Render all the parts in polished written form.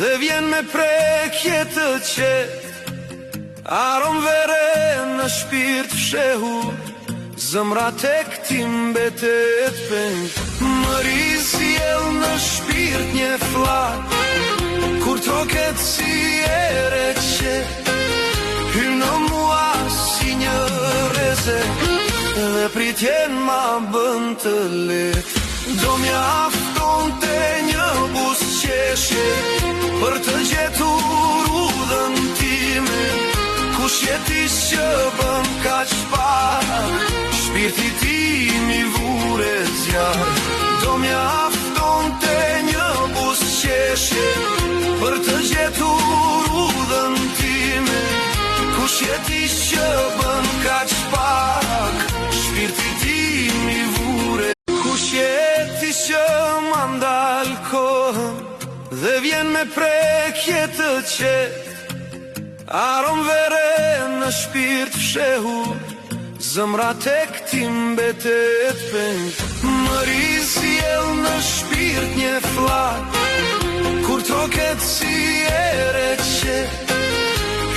dhe vjen me prekje të qetë, aron vere në shpirt fshehur, zëmra tek ti mbetet peng. Më rizjel në shpirt një flak, kur toket si ere qetë, hyr në mua si një reze, dhe pritjen ma bën të letë. Do mjafton të një busqeshje, për të gjetur udhën time, kush jetis që bëm kaq pak, shpirti tim i vure zjarë. Do mjafton të një busqeshje, për të gjetur udhën time, kush jetis që bëm kaq pak, shpirti tim i vure. Kush jetis që ma ndal kohën, dhe vjen me prekje të qetë, aron vere në shpirt fshehur, zëmra tek ti mbetet peng. Më rizjel në shpirt një flak, kur toket si ere qetë,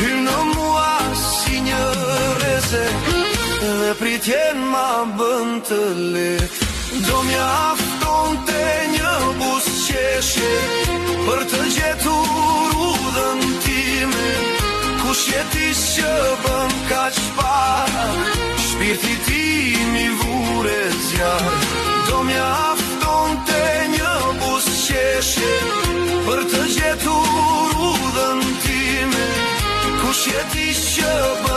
hyr në mua si një reze, dhe pritjen ma bën të letë. Do mjafton të një busqeshje, për të gjetur udhën time, kush jetis që bëm kaq pak, shpirti tim i vure zjarë. Do mjafton të një busqeshje, për të gjetur udhën time, kush jetis që bëm